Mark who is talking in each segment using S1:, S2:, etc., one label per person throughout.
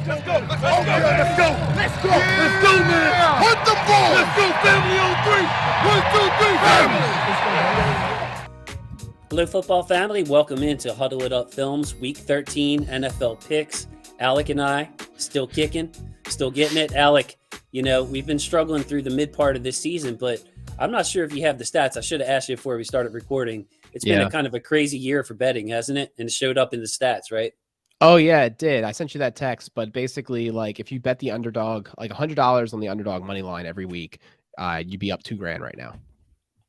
S1: Let's go. Let's go. Let's go. Let's go, man. Hunt the ball. Let's go, family on 3. 1, 2, 3, family.
S2: Hello, football family. Welcome into Huddle It Up Films, Week 13 NFL picks. Alec and I still kicking, still getting it. Alec, you know, we've been struggling through the mid part of this season, but I'm not sure if you have the stats. I should have asked you before we started recording. It's been a kind of a crazy year for betting, hasn't it? And it showed up in the stats, right?
S3: Oh, yeah, it did. I sent you that text, but basically, like, if you bet the underdog, like $100 on the underdog money line every week, you'd be up $2,000 right now.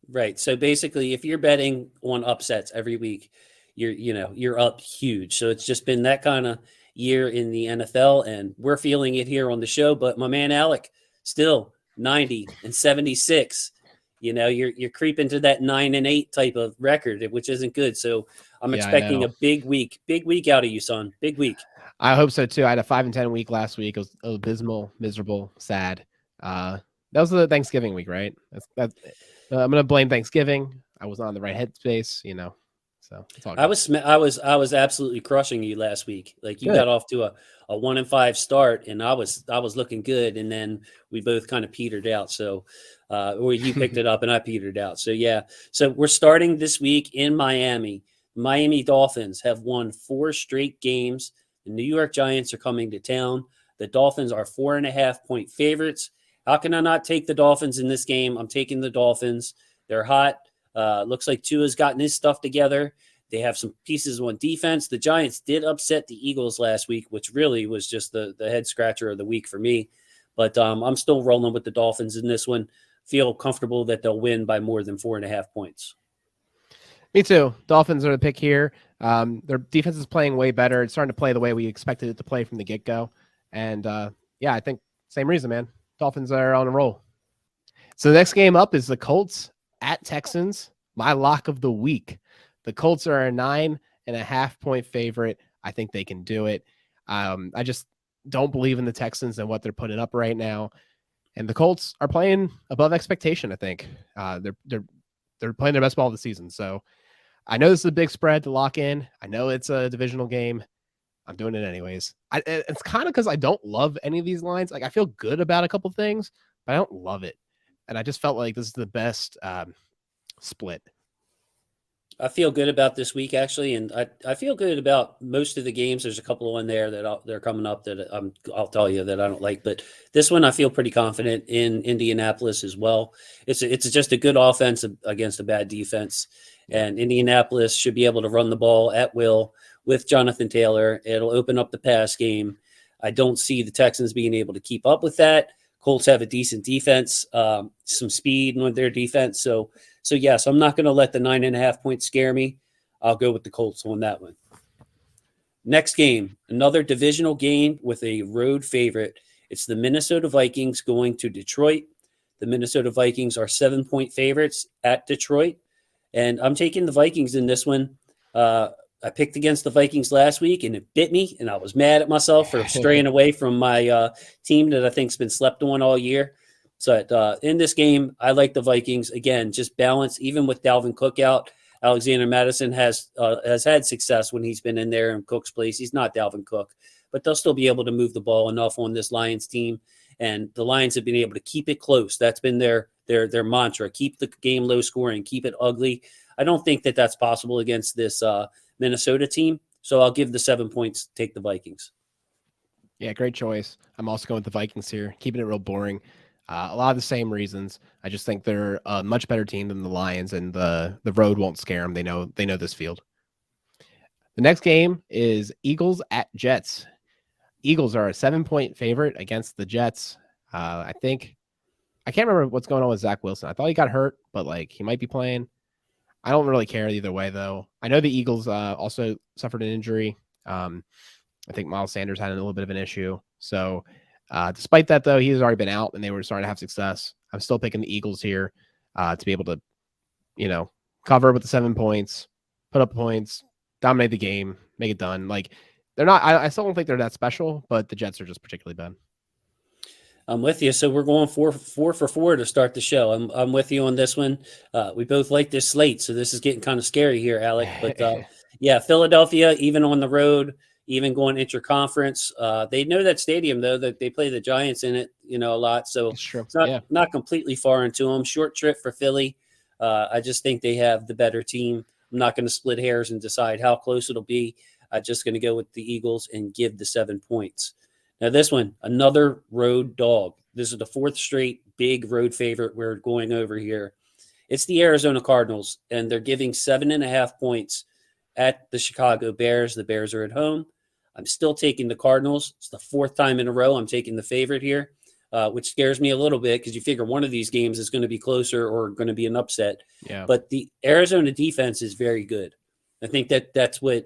S2: Right. So basically, if you're betting on upsets every week, you're up huge. So it's just been that kind of year in the NFL, and we're feeling it here on the show. But my man Alec, still 90 and 76. You know, you're creeping to that 9-8 type of record, which isn't good. So I'm expecting a big week out of you, son. Big week.
S3: I hope so too. I had a 5-10 week last week. It was abysmal, miserable, sad. That was the Thanksgiving week, right? That's I'm gonna blame Thanksgiving. I was not in the right headspace, you know. So it's all good.
S2: I was absolutely crushing you last week. Like you got off to a 1-5 start, and I was looking good, and then we both kind of petered out. So, or you picked it up and I petered out. So yeah. So we're starting this week in Miami. Miami Dolphins have won 4 straight games. The New York Giants are coming to town. The Dolphins are 4.5-point favorites. How can I not take the Dolphins in this game? I'm taking the Dolphins. They're hot. Looks like Tua's gotten his stuff together. They have some pieces on defense. The Giants did upset the Eagles last week, which really was just the head scratcher of the week for me. But I'm still rolling with the Dolphins in this one. Feel comfortable that they'll win by more than 4.5 points.
S3: Me too. Dolphins are the pick here. Their defense is playing way better. It's starting to play the way we expected it to play from the get-go. And I think same reason, man. Dolphins are on a roll. So the next game up is the Colts at Texans. My lock of the week. The Colts are a 9.5-point favorite. I think they can do it. I just don't believe in the Texans and what they're putting up right now. And the Colts are playing above expectation, I think. They're playing their best ball of the season. So I know this is a big spread to lock in. I know it's a divisional game. I'm doing it anyways. It's kind of because I don't love any of these lines. Like I feel good about a couple things, but I don't love it. And I just felt like this is the best split.
S2: I feel good about this week, actually, and I feel good about most of the games. There's a couple on there that they're coming up that I'll tell you that I don't like, but this one I feel pretty confident in Indianapolis as well. It's just a good offense against a bad defense, and Indianapolis should be able to run the ball at will with Jonathan Taylor. It'll open up the pass game. I don't see the Texans being able to keep up with that. Colts have a decent defense, some speed with their defense. So yes, I'm not going to let the 9.5 points scare me. I'll go with the Colts on that one. Next game, another divisional game with a road favorite. It's the Minnesota Vikings going to Detroit. The Minnesota Vikings are 7-point favorites at Detroit. And I'm taking the Vikings in this one. I picked against the Vikings last week, and it bit me, and I was mad at myself for straying away from my team that I think's been slept on all year. So in this game, I like the Vikings. Again, just balance, even with Dalvin Cook out. Alexander Madison has had success when he's been in there in Cook's place. He's not Dalvin Cook, but they'll still be able to move the ball enough on this Lions team. And the Lions have been able to keep it close. That's been their mantra. Keep the game low scoring, keep it ugly. I don't think that that's possible against this Minnesota team. So I'll give the 7 points, take the Vikings.
S3: Yeah, great choice. I'm also going with the Vikings here, keeping it real boring. A lot of the same reasons. I just think they're a much better team than the Lions, and the road won't scare them. They know this field. The next game is Eagles at Jets. Eagles are a 7-point favorite against the Jets. I can't remember what's going on with Zach Wilson. I thought he got hurt, but like he might be playing. I don't really care either way, though. I know the Eagles also suffered an injury. I think Miles Sanders had a little bit of an issue. So despite that, though, he's already been out and they were starting to have success. I'm still picking the Eagles here to be able to, cover with the 7 points, put up points, dominate the game, make it done. Like they're not, I still don't think they're that special, but the Jets are just particularly bad.
S2: I'm with you. So we're going four for four to start the show. I'm with you on this one. We both like this slate, so this is getting kind of scary here, Alec. But yeah, Philadelphia, even on the road, even going interconference. They know that stadium, though, that they play the Giants in it, a lot. So
S3: It's true.
S2: it's not completely foreign to them. Short trip for Philly. I just think they have the better team. I'm not going to split hairs and decide how close it'll be. I'm just going to go with the Eagles and give the 7 points. Now, this one, another road dog. This is the 4th straight big road favorite we're going over here. It's the Arizona Cardinals, and they're giving 7.5 points at the Chicago Bears. The Bears are at home. I'm still taking the Cardinals. It's the 4th time in a row I'm taking the favorite here, which scares me a little bit because you figure one of these games is going to be closer or going to be an upset.
S3: Yeah.
S2: But the Arizona defense is very good. I think that's what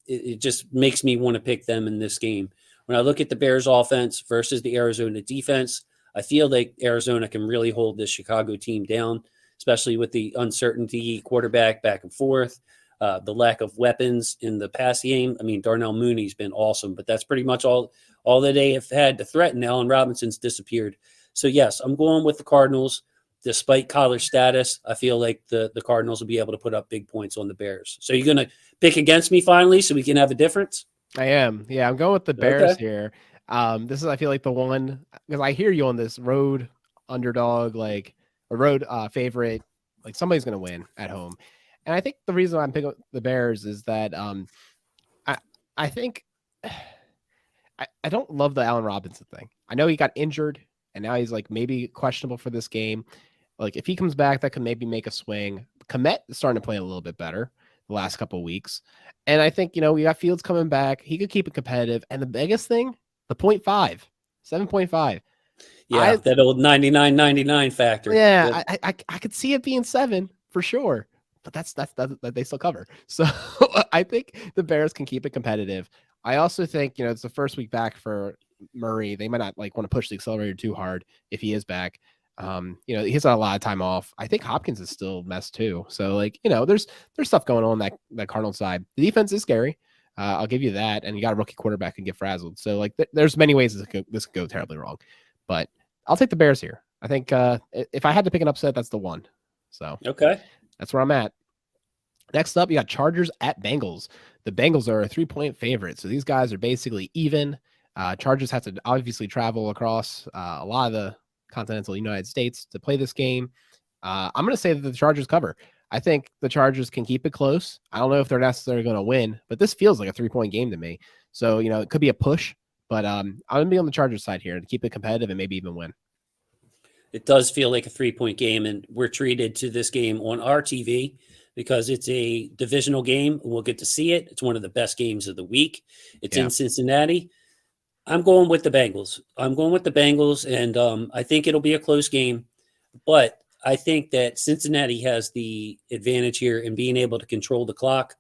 S2: it just makes me want to pick them in this game. When I look at the Bears offense versus the Arizona defense, I feel like Arizona can really hold this Chicago team down, especially with the uncertainty quarterback back and forth, the lack of weapons in the pass game. I mean, Darnell Mooney's been awesome, but that's pretty much all that they have had to threaten. Allen Robinson's disappeared. So, yes, I'm going with the Cardinals. Despite college status, I feel like the Cardinals will be able to put up big points on the Bears. So you're going to pick against me finally so we can have a difference?
S3: I am. Yeah, I'm going with the Bears here. This is, I feel like, the one, because I hear you on this road underdog, like a road favorite, like somebody's going to win at home. And I think the reason I'm picking the Bears is that I think I don't love the Allen Robinson thing. I know he got injured and now he's like maybe questionable for this game. Like if he comes back, that could maybe make a swing. Komet is starting to play a little bit better the last couple of weeks. And I think, we got Fields coming back. He could keep it competitive. And the biggest thing, the 0.5, 7.5.
S2: Yeah, that old 99.99 factor.
S3: Yeah, I could see it being 7 for sure. But that's that they still cover. So I think the Bears can keep it competitive. I also think, it's the first week back for Murray. They might not want to push the accelerator too hard if he is back. He's had a lot of time off. I think Hopkins is still messed too. So there's stuff going on that Cardinal side. The defense is scary. I'll give you that. And you got a rookie quarterback and get frazzled. So there's many ways this could go terribly wrong, but I'll take the Bears here. I think if I had to pick an upset, that's the one. So
S2: okay,
S3: that's where I'm at. Next up, you got Chargers at Bengals. The Bengals are a 3-point favorite. So these guys are basically even. Chargers have to obviously travel across a lot of the continental United States to play this game. I'm going to say that the Chargers cover. I think the Chargers can keep it close. I don't know if they're necessarily going to win, but this feels like a 3-point game to me. So, it could be a push, but I'm going to be on the Chargers side here to keep it competitive and maybe even win.
S2: It does feel like a 3-point game, and we're treated to this game on our TV because it's a divisional game. We'll get to see it. It's one of the best games of the week. It's in Cincinnati. I'm going with the Bengals. And I think it'll be a close game. But I think that Cincinnati has the advantage here in being able to control the clock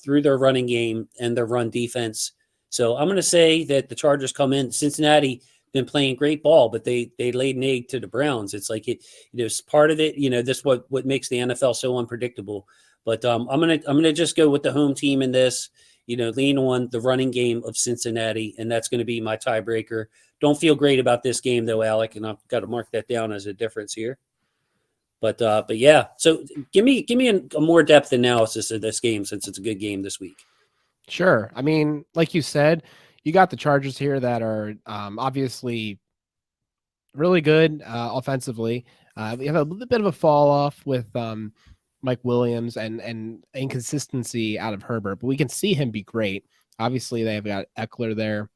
S2: through their running game and their run defense. So I'm going to say that the Chargers come in. Cincinnati been playing great ball, but they laid an egg to the Browns. It's like it's part of it. This what makes the NFL so unpredictable. But I'm gonna just go with the home team in this. Lean on the running game of Cincinnati, and that's going to be my tiebreaker. Don't feel great about this game though, Alec, and I've got to mark that down as a difference here. But yeah. So give me a more depth analysis of this game since it's a good game this week.
S3: Sure. I mean, like you said, you got the Chargers here that are obviously really good offensively. We have a little bit of a fall off with Mike Williams and inconsistency out of Herbert, but we can see him be great. Obviously, they've got Eckler there.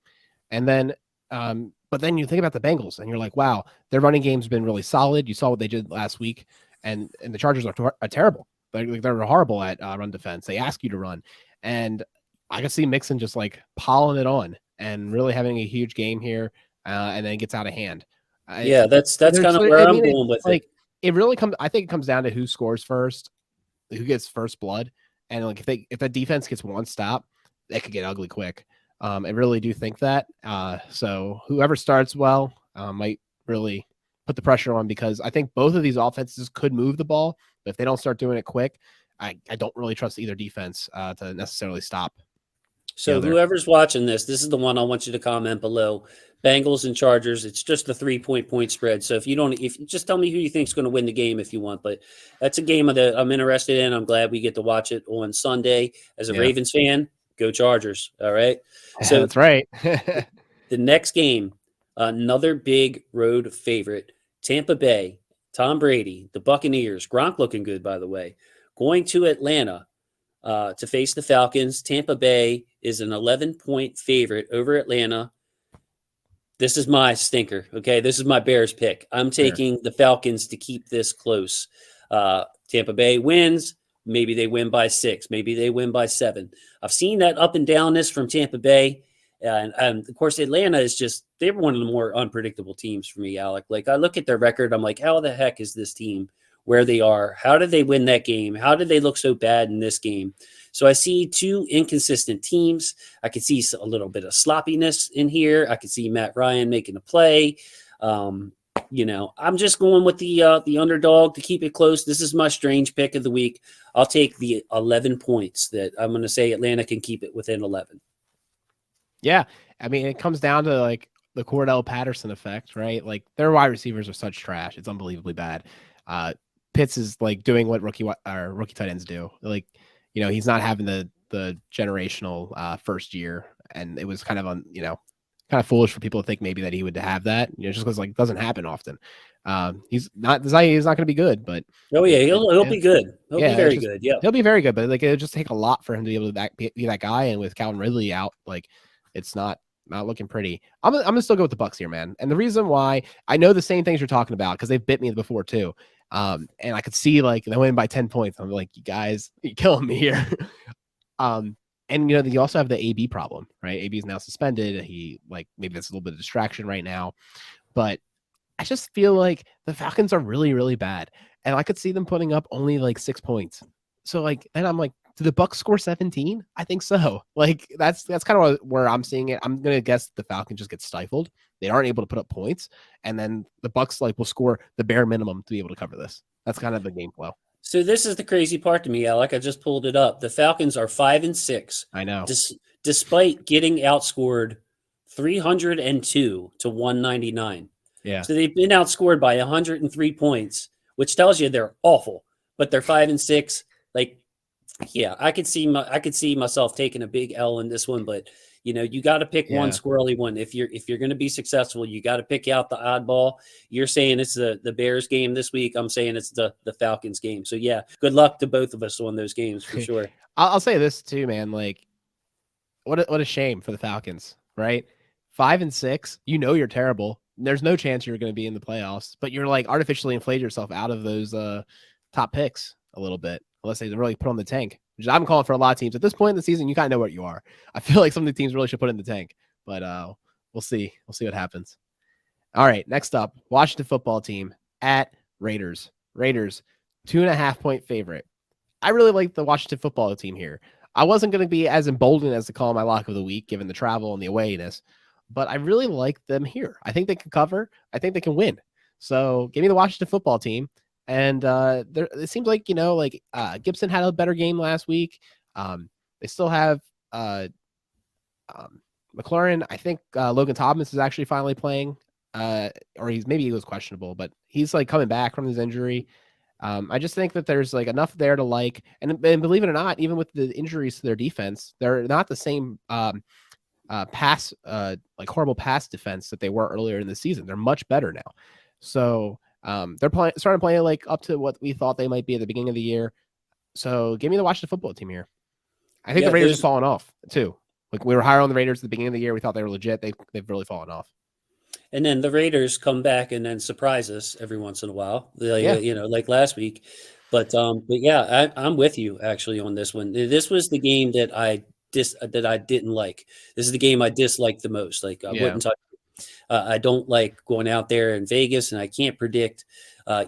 S3: And then, but then you think about the Bengals and you're like, wow, their running game's been really solid. You saw what they did last week, and the Chargers are terrible. They're horrible at run defense. They ask you to run. And I can see Mixon just piling it on and really having a huge game here, and then it gets out of hand.
S2: That's kind of where I'm going with it.
S3: It really comes. I think it comes down to who scores first, who gets first blood, and if that defense gets one stop, it could get ugly quick. I really do think that. So whoever starts well might really put the pressure on, because I think both of these offenses could move the ball, but if they don't start doing it quick, I don't really trust either defense to necessarily stop.
S2: So whoever's watching this is the one I want you to comment below. Bengals and Chargers. It's just a 3-point spread. So if you just tell me who you think is going to win the game if you want. But that's a game that I'm interested in. I'm glad we get to watch it on Sunday as a Ravens fan. Go Chargers. All right. So
S3: That's right.
S2: the next game, another big road favorite, Tampa Bay, Tom Brady, the Buccaneers, Gronk looking good, by the way, going to Atlanta to face the Falcons. Tampa Bay is an 11-point favorite over Atlanta. This is my stinker. Okay. This is my Bears pick. I'm taking the Falcons to keep this close. Tampa Bay wins. Maybe they win by 6. Maybe they win by 7. I've seen that up and downness from Tampa Bay. And of course, Atlanta is they're one of the more unpredictable teams for me, Alec. Like, I look at their record, I'm like, how the heck is this team where they are? How did they win that game? How did they look so bad in this game? So I see 2 inconsistent teams. I could see a little bit of sloppiness in here. I could see Matt Ryan making a play. I'm just going with the underdog to keep it close. This is my strange pick of the week. I'll take the 11 points that I'm going to say Atlanta can keep it within 11.
S3: Yeah. I mean, it comes down to like the Cordell Patterson effect, right? Like their wide receivers are such trash. It's unbelievably bad. Pitts is like doing what rookie tight ends do. Like, he's not having the generational first year. And it was kind of foolish for people to think maybe that he would have that, just because like it doesn't happen often. He's not going to be good, but
S2: he'll be good. He'll be very good. Yeah,
S3: he'll be very good. But like it'll just take a lot for him to be able to be that guy. And with Calvin Ridley out, like it's not looking pretty. I'm gonna still go with the Bucs here, man. And the reason why, I know the same things you're talking about because they've bit me before too. And I could see like they win by 10 points. I'm like, you guys, you're killing me here. And you also have the AB problem, right? AB is now suspended. He maybe that's a little bit of distraction right now, but I just feel like the Falcons are really, really bad, and I could see them putting up only like 6 points. So and I'm like, do the Bucs score 17? I think so. Like that's kind of where I'm seeing it. I'm gonna guess the Falcons just get stifled. They aren't able to put up points, and then the Bucs will score the bare minimum to be able to cover this. That's kind of the game flow.
S2: So this is the crazy part to me, Alec. I just pulled it up. The Falcons are 5-6.
S3: I know.
S2: Despite getting outscored 302 to 199.
S3: Yeah.
S2: So they've been outscored by 103 points, which tells you they're awful. But they're 5-6. Like, yeah, I could see myself taking a big L in this one, but you got to pick one squirrely one. If you're going to be successful, you got to pick out the oddball. You're saying it's the Bears game this week. I'm saying it's the Falcons game. So yeah, good luck to both of us on those games for sure.
S3: I'll say this too, man. Like, what a shame for the Falcons, right? 5-6. You're terrible. There's no chance you're going to be in the playoffs, but you're like artificially inflated yourself out of those top picks a little bit, unless they really put on the tank. Which I'm calling for a lot of teams at this point in the season. You kind of know what you are. I feel like some of the teams really should put in the tank, but we'll see. We'll see what happens. All right, next up, Washington football team at Raiders. Raiders, 2.5-point favorite. I really like the Washington football team here. I wasn't going to be as emboldened as to call my lock of the week, given the travel and the awayness, but I really like them here. I think they can cover. I think they can win. So give me the Washington football team. And it seems like, Gibson had a better game last week. They still have McLaurin. I think Logan Thomas is actually finally playing, or he was questionable, but he's coming back from his injury. I just think that there's enough there to like, and believe it or not, even with the injuries to their defense, they're not the same pass, horrible pass defense that they were earlier in the season. They're much better now. So they're starting playing up to what we thought they might be at the beginning of the year. So give me the Washington football team here. I think the Raiders have fallen off too. We were higher on the Raiders at the beginning of the year. We thought they were legit. They've really fallen off.
S2: And then the Raiders come back and then surprise us every once in a while, like last week. But yeah, I'm with you actually on this one. This was the game that I didn't like. This is the game I disliked the most. I wouldn't touch. I don't like going out there in Vegas, and I can't predict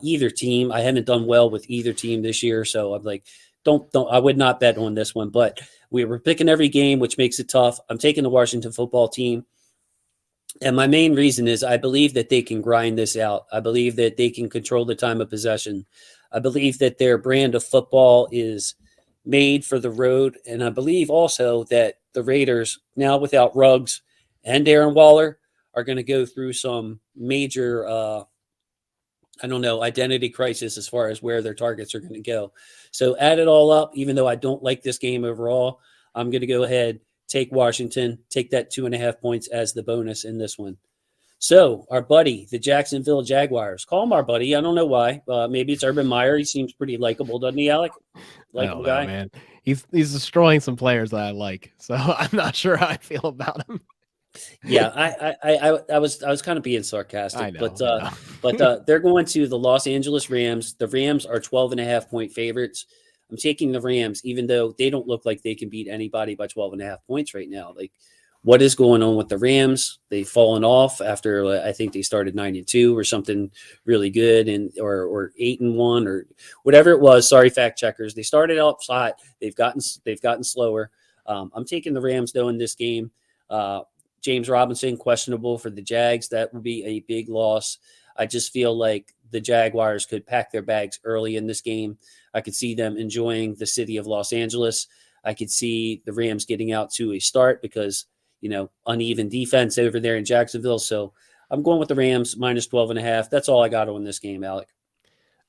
S2: either team. I haven't done well with either team this year, so I'm like, don't. I would not bet on this one. But we were picking every game, which makes it tough. I'm taking the Washington football team, and my main reason is I believe that they can grind this out. I believe that they can control the time of possession. I believe that their brand of football is made for the road, and I believe also that the Raiders, now without Ruggs and Darren Waller, are going to go through some major, identity crisis as far as where their targets are going to go. So add it all up, even though I don't like this game overall, I'm going to go ahead, take Washington, take that 2.5 points as the bonus in this one. So our buddy, the Jacksonville Jaguars, call him our buddy. I don't know why. Maybe it's Urban Meyer. He seems pretty likable, doesn't he, Alec? Likable guy,
S3: man. He's destroying some players that I like, so I'm not sure how I feel about him.
S2: Yeah, I was kind of being sarcastic,
S3: I know,
S2: but they're going to the Los Angeles Rams. The Rams are 12.5-point favorites. I'm taking the Rams, even though they don't look like they can beat anybody by 12.5 points right now. Like, what is going on with the Rams? They've fallen off after I think they started 9-2 or something really good, or 8-1 or whatever it was. Sorry, fact checkers. They started out hot. They've gotten slower. I'm taking the Rams though in this game. James Robinson questionable for the Jags. That would be a big loss. I just feel like the Jaguars could pack their bags early in this game. I could see them enjoying the city of Los Angeles. I could see the Rams getting out to a start because, uneven defense over there in Jacksonville. So I'm going with the Rams minus 12.5. That's all I got on this game, Alec.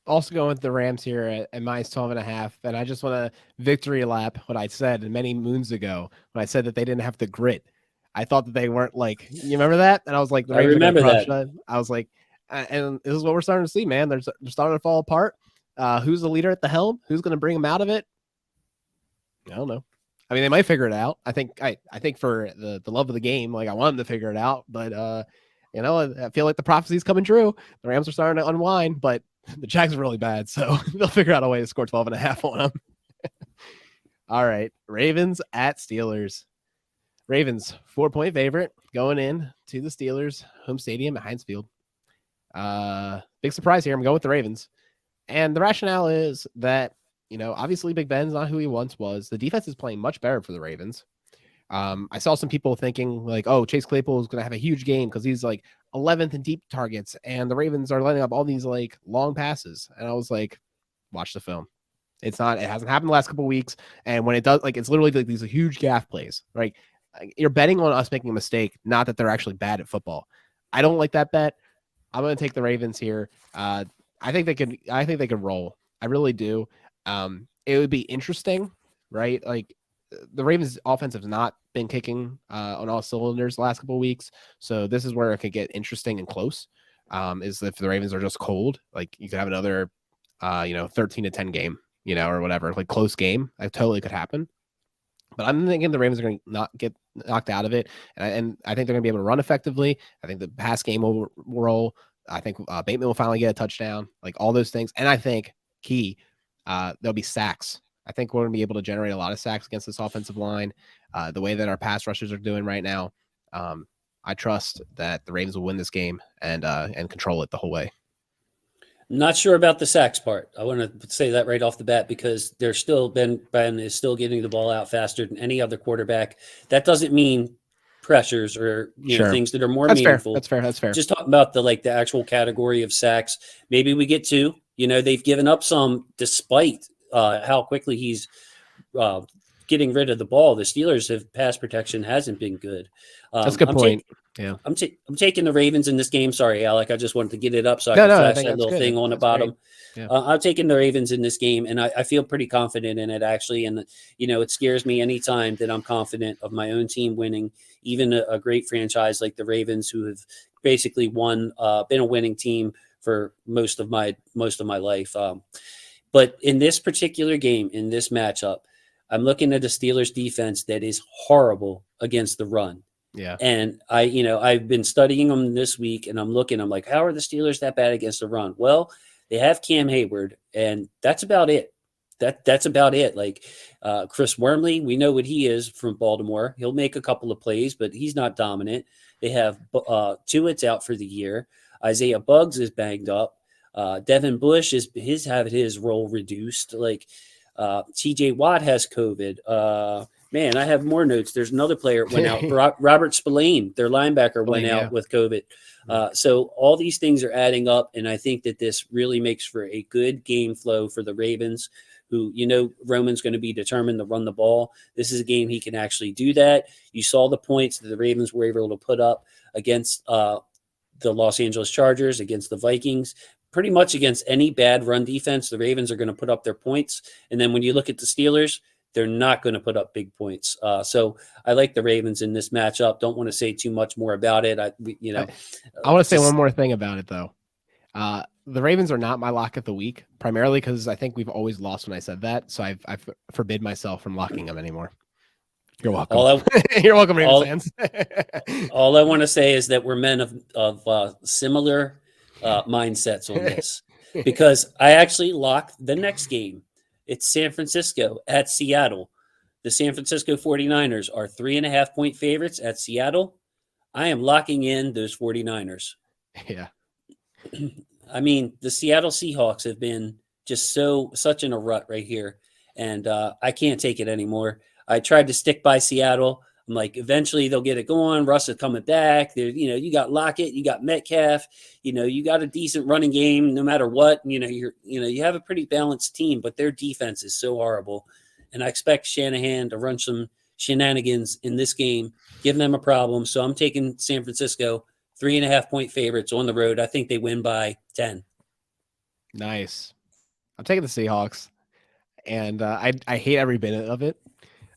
S3: Also going with the Rams here at minus 12.5. And I just want to victory lap what I said many moons ago when I said that they didn't have the grit. I thought that they weren't you remember that? And I was like, the Ravens
S2: remember
S3: that.
S2: that.
S3: I was like, and this is what we're starting to see, man. They're starting to fall apart. Who's the leader at the helm? Who's going to bring them out of it? I don't know. I mean, they might figure it out. I think for the love of the game, I want them to figure it out. But I feel like the prophecy's coming true. The Rams are starting to unwind, but the Jags are really bad, so they'll figure out a way to score 12.5 on them. All right, Ravens at Steelers. Ravens 4-point favorite going in to the Steelers home stadium at Heinz Field. Big surprise here. I'm going with the Ravens. And the rationale is that, obviously Big Ben's not who he once was. The defense is playing much better for the Ravens. I saw some people thinking Chase Claypool is going to have a huge game because he's 11th in deep targets and the Ravens are lining up all these long passes. And I was like, watch the film. It hasn't happened the last couple of weeks. And when it does, it's literally these huge gaff plays, right? You're betting on us making a mistake, not that they're actually bad at football. I don't like that bet. I'm going to take the Ravens here. I think they could roll. I really do. It would be interesting, right? The Ravens offense has not been kicking on all cylinders the last couple of weeks. So this is where it could get interesting and close. Is if the Ravens are just cold, you could have another 13-10 game, or whatever, close game. That totally could happen. But I'm thinking the Ravens are going to not get knocked out of it. And I think they're going to be able to run effectively. I think the pass game will roll. I think Bateman will finally get a touchdown, all those things. And I think there'll be sacks. I think we're going to be able to generate a lot of sacks against this offensive line. The way that our pass rushers are doing right now, I trust that the Ravens will win this game and control it the whole way.
S2: Not sure about the sacks part. I want to say that right off the bat because they're still Ben is still getting the ball out faster than any other quarterback. That doesn't mean pressures or things that are more meaningful.
S3: Fair. That's fair.
S2: Just talking about the actual category of sacks. Maybe we get two. They've given up some despite how quickly he's getting rid of the ball. The Steelers' pass protection hasn't been good.
S3: That's a good point. Yeah,
S2: I'm taking the Ravens in this game. Sorry, Alec. I just wanted to get it up so I can flash that little thing on the bottom.
S3: Yeah.
S2: I'm taking the Ravens in this game, and I feel pretty confident in it, actually. And, it scares me anytime that I'm confident of my own team winning, even a great franchise like the Ravens, who have basically been a winning team for most of my life. But in this particular game, in this matchup, I'm looking at a Steelers defense that is horrible against the run.
S3: Yeah.
S2: And I've been studying them this week and I'm like, how are the Steelers that bad against the run? Well, they have Cam Hayward and that's about it. That's about it. Chris Wormley, we know what he is from Baltimore. He'll make a couple of plays, but he's not dominant. They have Tuitt's out for the year. Isaiah Buggs is banged up. Devin Bush is having his role reduced. TJ Watt has COVID. Man, I have more notes. There's another player went out. Robert Spillane, their linebacker, went out with COVID. So all these things are adding up, and I think that this really makes for a good game flow for the Ravens, who, Roman's going to be determined to run the ball. This is a game he can actually do that. You saw the points that the Ravens were able to put up against the Los Angeles Chargers, against the Vikings. Pretty much against any bad run defense, the Ravens are going to put up their points. And then when you look at the Steelers, they're not going to put up big points. So I like the Ravens in this matchup. Don't want to say too much more about it. I
S3: want to say one more thing about it though. The Ravens are not my lock of the week, primarily because I think we've always lost when I said that. So I've forbid myself from locking them anymore. You're welcome. You're welcome, Ravens fans.
S2: All I want to say is that we're men of similar mindsets on this, because I actually locked the next game. It's San Francisco at Seattle. The San Francisco 49ers are 3.5-point favorites at Seattle. I am locking in those 49ers.
S3: Yeah.
S2: I mean, the Seattle Seahawks have been just such in a rut right here, and I can't take it anymore. I tried to stick by Seattle. I'm like, eventually they'll get it going. Russ is coming back. There, you got Lockett, you got Metcalf. You got a decent running game no matter what. You have a pretty balanced team, but their defense is so horrible, and I expect Shanahan to run some shenanigans in this game, giving them a problem. So I'm taking San Francisco. 3.5-point favorites on the road. I think they win by 10.
S3: Nice. I'm taking the Seahawks, and I hate every minute of it.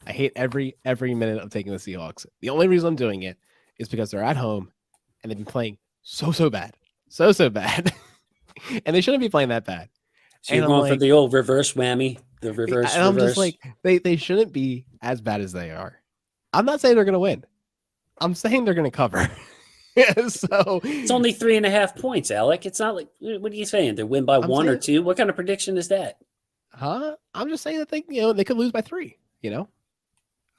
S3: I hate every minute of taking the Seahawks. The only reason I'm doing it is because they're at home, and they've been playing so bad, so bad, and they shouldn't be playing that bad.
S2: So you're going for the old reverse whammy, the reverse.
S3: And I'm just like, they shouldn't be as bad as they are. I'm not saying they're going to win. I'm saying they're going to cover. So
S2: it's only 3.5 points, Alec. It's not like, what are you saying? They win by 1 or 2? What kind of prediction is that?
S3: Huh? I'm just saying that they could lose by 3. That's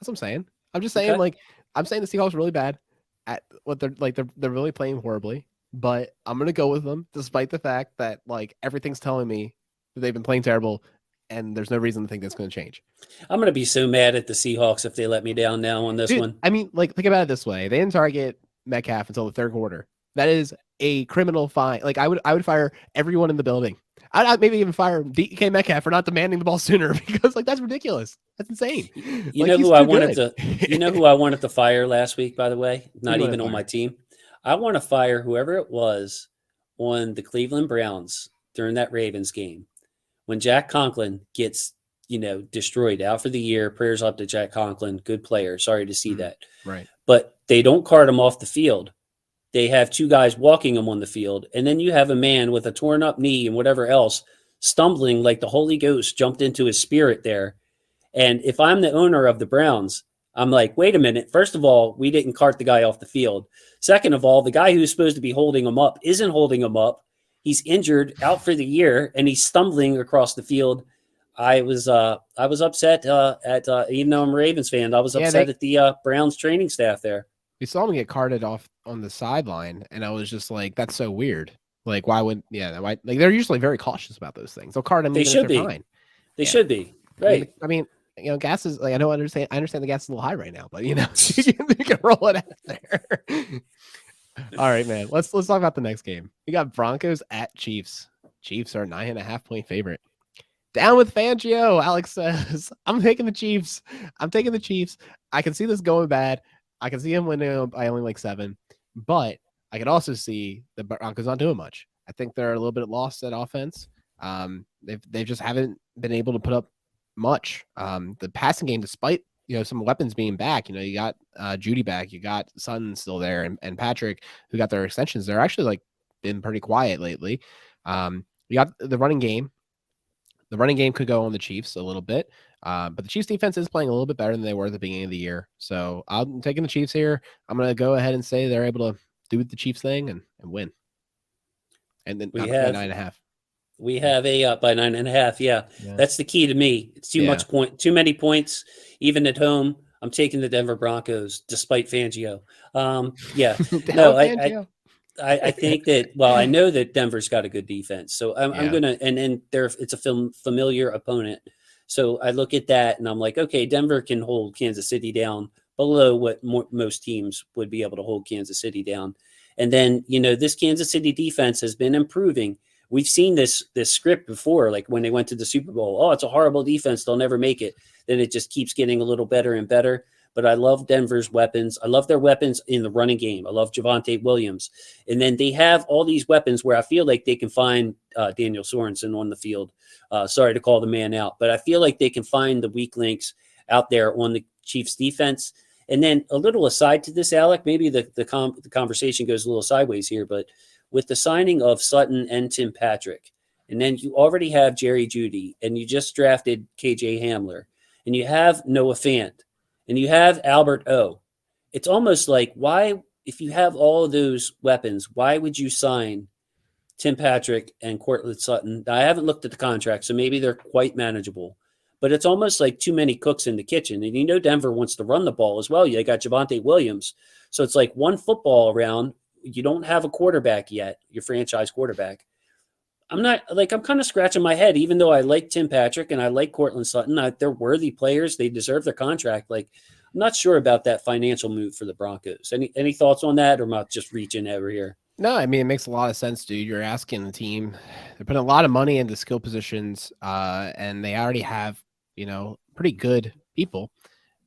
S3: what I'm saying. I'm just saying I'm saying the Seahawks are really bad at what they're like. They're really playing horribly, but I'm gonna go with them despite the fact that everything's telling me that they've been playing terrible, and there's no reason to think that's going to change.
S2: I'm gonna be so mad at the Seahawks if they let me down now on this one.
S3: I mean, think about it this way: they didn't target Metcalf until the third quarter. That is a criminal fine. I would fire everyone in the building. I'd maybe even fire DK Metcalf for not demanding the ball sooner, because that's ridiculous. That's insane.
S2: You know who I wanted to fire last week, by the way? Not even on my team. I want to fire whoever it was on the Cleveland Browns during that Ravens game when Jack Conklin gets destroyed, out for the year. Prayers up to Jack Conklin, good player. Sorry to see that.
S3: Right.
S2: But they don't cart him off the field. They have 2 guys walking him on the field. And then you have a man with a torn up knee and whatever else stumbling like the Holy Ghost jumped into his spirit there. And if I'm the owner of the Browns, I'm like, wait a minute. First of all, we didn't cart the guy off the field. Second of all, the guy who's supposed to be holding him up isn't holding him up. He's injured, out for the year, and he's stumbling across the field. I was upset even though I'm a Ravens fan, I was upset at the Browns training staff there.
S3: We saw him get carted off on the sideline, and I was just like, that's so weird. Why would they're usually very cautious about those things. They'll cart him.
S2: They should be.
S3: Fine.
S2: They should be. Right.
S3: I mean, gas is I understand the gas is a little high right now, but you can roll it out there. All right, man. Let's talk about the next game. We got Broncos at Chiefs. Chiefs are 9.5-point favorite. Down with Fangio, Alex says. I'm taking the Chiefs. I can see this going bad. I can see him winning by only 7, but I can also see the Broncos not doing much. I think they're a little bit lost at offense. They just haven't been able to put up much. The passing game, despite some weapons being back, you got Judy back, you got Sutton still there, and Patrick, who got their extensions. They're actually been pretty quiet lately. You got the running game. The running game could go on the Chiefs a little bit, but the Chiefs defense is playing a little bit better than they were at the beginning of the year. So I'm taking the Chiefs here. I'm going to go ahead and say they're able to do the Chiefs thing and win. And then
S2: we have
S3: 9.5.
S2: We have by 9.5. Yeah, that's the key to me. It's too many points, even at home. I'm taking the Denver Broncos despite Fangio. I think that, I know that Denver's got a good defense, so I'm going to, and it's a familiar opponent. So I look at that and I'm like, okay, Denver can hold Kansas City down below what most teams would be able to hold Kansas City down. And then, this Kansas City defense has been improving. We've seen this script before, like when they went to the Super Bowl. Oh, it's a horrible defense. They'll never make it. Then it just keeps getting a little better and better. But I love Denver's weapons. I love their weapons in the running game. I love Javonte Williams. And then they have all these weapons where I feel like they can find Daniel Sorensen on the field. Sorry to call the man out, but I feel like they can find the weak links out there on the Chiefs defense. And then a little aside to this, Alec, maybe the conversation goes a little sideways here, but with the signing of Sutton and Tim Patrick, and then you already have Jerry Jeudy, and you just drafted KJ Hamler, and you have Noah Fant, and you have Albert O. It's almost like, why, if you have all of those weapons, why would you sign Tim Patrick and Courtland Sutton? Now, I haven't looked at the contract, so maybe they're quite manageable. But it's almost like too many cooks in the kitchen. And Denver wants to run the ball as well. You got Javonte Williams. So it's like one football around. You don't have a quarterback yet, your franchise quarterback. I'm kind of scratching my head, even though I like Tim Patrick and I like Courtland Sutton. They're worthy players. They deserve their contract. I'm not sure about that financial move for the Broncos. Any thoughts on that, or am I just reaching over here?
S3: No, I mean, it makes a lot of sense, dude. You're asking the team. They're putting a lot of money into skill positions, and they already have, pretty good people.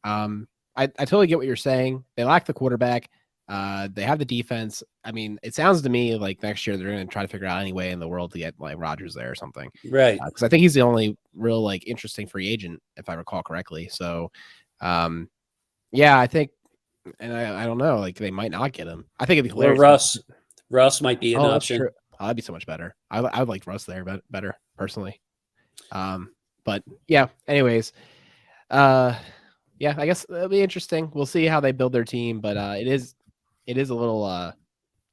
S3: I totally get what you're saying. They lack the quarterback. They have the defense. I mean, it sounds to me like next year they're going to try to figure out any way in the world to get like Rodgers there or something.
S2: Right.
S3: Because I think he's the only real interesting free agent, if I recall correctly. So, yeah, I think, and I don't know, they might not get him. I think it'd be hilarious.
S2: Or Russ might be an option.
S3: True. Oh, that'd be so much better. I would like Russ there, but better personally. But yeah, anyways, yeah, I guess it'll be interesting. We'll see how they build their team, but it is a little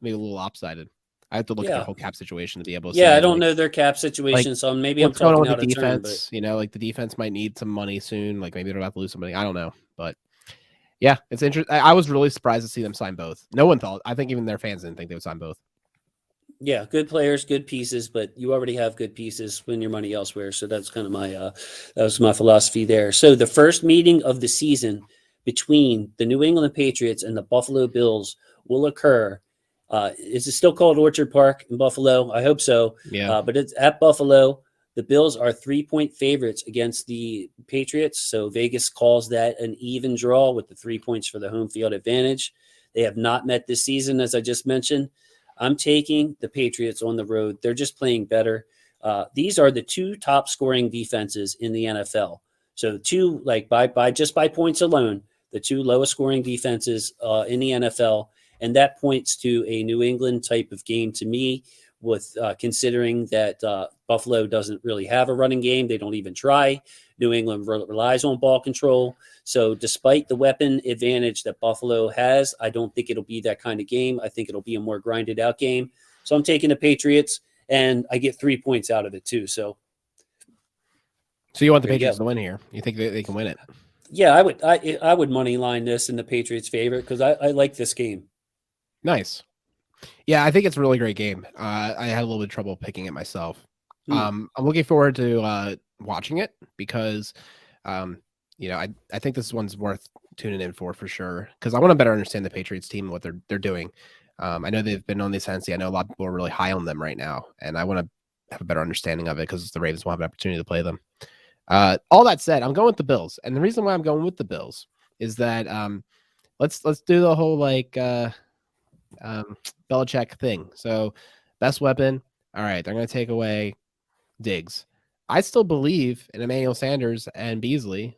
S3: maybe a little lopsided. I have to look at their whole cap situation to be able to say.
S2: I don't know their cap situation, so maybe I'm talking out of
S3: defense.
S2: Turn,
S3: but the defense might need some money soon. Maybe they're about to lose somebody. I don't know, but yeah, it's interesting. I was really surprised to see them sign both. No one thought. I think even their fans didn't think they would sign both.
S2: Yeah, good players, good pieces, but you already have good pieces. Spend your money elsewhere. So that's kind of that was my philosophy there. So the first meeting of the season between the New England Patriots and the Buffalo Bills will occur. Is it still called Orchard Park in Buffalo? I hope so.
S3: Yeah.
S2: But it's at Buffalo. The Bills are 3-point favorites against the Patriots. So Vegas calls that an even draw with the 3 points for the home field advantage. They have not met this season, as I just mentioned. I'm taking the Patriots on the road. They're just playing better. These are the two top scoring defenses in the NFL. So two, by points alone, the two lowest scoring defenses in the NFL. And that points to a New England type of game to me, with considering that Buffalo doesn't really have a running game. They don't even try. New England relies on ball control. So despite the weapon advantage that Buffalo has, I don't think it'll be that kind of game. I think it'll be a more grinded out game. So I'm taking the Patriots, and I get 3 points out of it too. So
S3: you want the Patriots to win here? You think they can win it?
S2: Yeah, I would money line this in the Patriots' favor because I like this game.
S3: Nice. Yeah, I think it's a really great game. I had a little bit of trouble picking it myself. I'm looking forward to watching it because, I think this one's worth tuning in for sure, because I want to better understand the Patriots team and what they're doing. I know they've been on the ascendancy. I know a lot of people are really high on them right now, and I want to have a better understanding of it because the Ravens will have an opportunity to play them. All that said, I'm going with the Bills, and the reason why I'm going with the Bills is that let's do the whole Belichick thing. So best weapon. All right, they're going to take away Diggs. I still believe in Emmanuel Sanders and Beasley,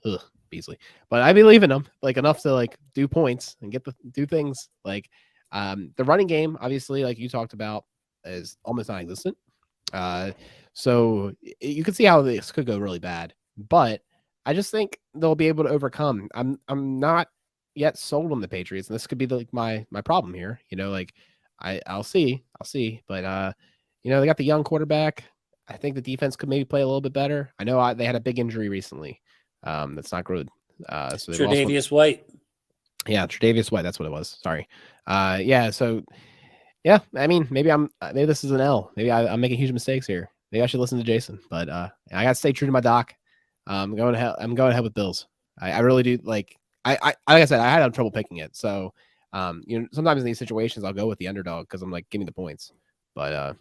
S3: but I believe in them enough to do points and do things. The running game, obviously, like you talked about, is almost non-existent. So you can see how this could go really bad, but I just think they'll be able to overcome. I'm not yet sold on the Patriots, and this could be my problem here. I'll see, but they got the young quarterback. I think the defense could maybe play a little bit better. I know they had a big injury recently. That's not good. So
S2: Tre'Davious White.
S3: Yeah, Tre'Davious White. That's what it was. Sorry. Yeah. So, yeah. I mean, maybe this is an L. Maybe I'm making huge mistakes here. Maybe I should listen to Jason. But I got to stay true to my doc. I'm going ahead with Bills. I really do. Like I said, I had trouble picking it. So, sometimes in these situations, I'll go with the underdog because I'm give me the points. But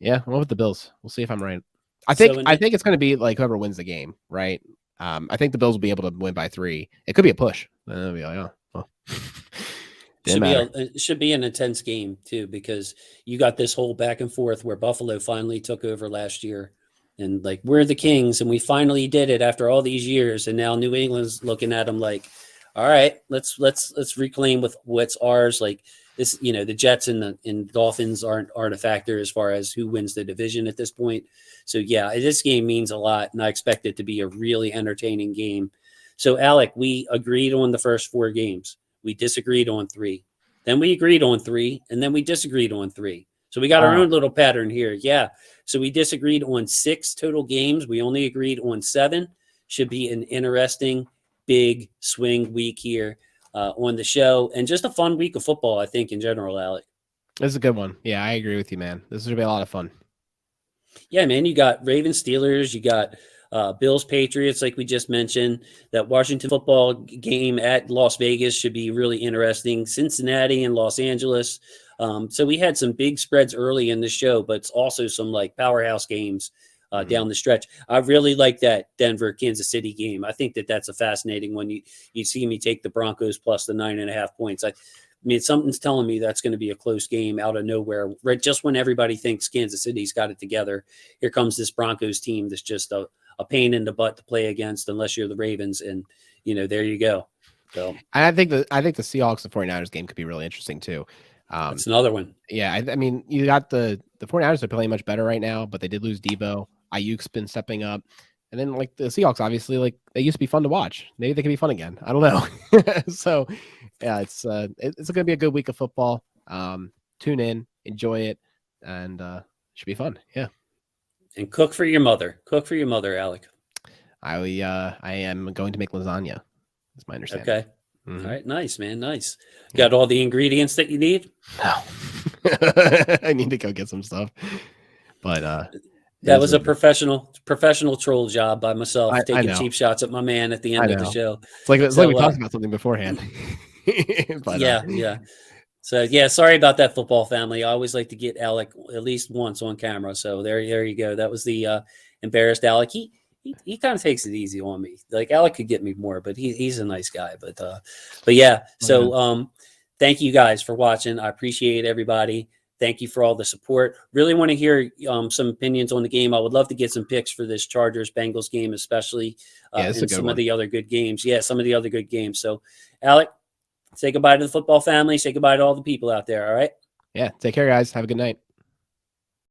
S3: yeah, I'm with the Bills. We'll see if I'm right. I think it's going to be whoever wins the game, right? I think the Bills will be able to win by 3. It could be a push. It'll be
S2: it should be an intense game too, because you got this whole back and forth where Buffalo finally took over last year, and like we're the Kings and we finally did it after all these years. And now New England's looking at them like, all right, let's reclaim with what's ours. Like this, the Jets and the Dolphins aren't a factor as far as who wins the division at this point. So yeah, this game means a lot, and I expect it to be a really entertaining game. So Alec, we agreed on the first 4 games. We disagreed on 3. Then we agreed on 3, and then we disagreed on 3. So we got our own little pattern here. Yeah. So we disagreed on 6 total games. We only agreed on 7. Should be an interesting, big swing week here on the show, and just a fun week of football, I think, in general, Alec.
S3: This is a good one. Yeah, I agree with you, man. This is going to be a lot of fun.
S2: Yeah, man, you got Ravens, Steelers, you got Bills, Patriots, like we just mentioned. That Washington football game at Las Vegas should be really interesting. Cincinnati and Los Angeles. So we had some big spreads early in the show, but it's also some like powerhouse games down the stretch. I really like that Denver, Kansas City game. I think that's a fascinating one. You see me take the Broncos plus the 9.5 points. I mean, something's telling me that's going to be a close game out of nowhere. Right, just when everybody thinks Kansas City's got it together, here comes this Broncos team that's just a pain in the butt to play against unless you're the Ravens. And, there you go. So
S3: I think the Seahawks and 49ers game could be really interesting too.
S2: That's another one.
S3: Yeah, I mean, you got the 49ers are playing much better right now, but they did lose Debo. Ayuk's been stepping up. And then like the Seahawks, obviously, like they used to be fun to watch. Maybe they can be fun again. I don't know. So yeah, it's going to be a good week of football. Tune in, enjoy it, and should be fun. Yeah.
S2: And cook for your mother. Cook for your mother, Alec.
S3: I am going to make lasagna. That's my understanding.
S2: Okay. Mm-hmm. All right. Nice, man. Nice. Got all the ingredients that you need?
S3: No. I need to go get some stuff. But
S2: that was a professional troll job by myself,
S3: I
S2: taking
S3: know.
S2: cheap shots at my man at the end of the show.
S3: It's like we talked about something beforehand. But,
S2: yeah. So yeah, sorry about that, football family. I always like to get Alec at least once on camera. So there you go. That was the embarrassed Alec. He kind of takes it easy on me. Like Alec could get me more, but he's a nice guy. But yeah. So thank you guys for watching. I appreciate everybody. Thank you for all the support. Really want to hear some opinions on the game. I would love to get some picks for this Chargers-Bengals game, especially and some of the other good games. Yeah, some of the other good games. So, Alec, say goodbye to the football family. Say goodbye to all the people out there, all right?
S3: Yeah, take care, guys. Have a good night.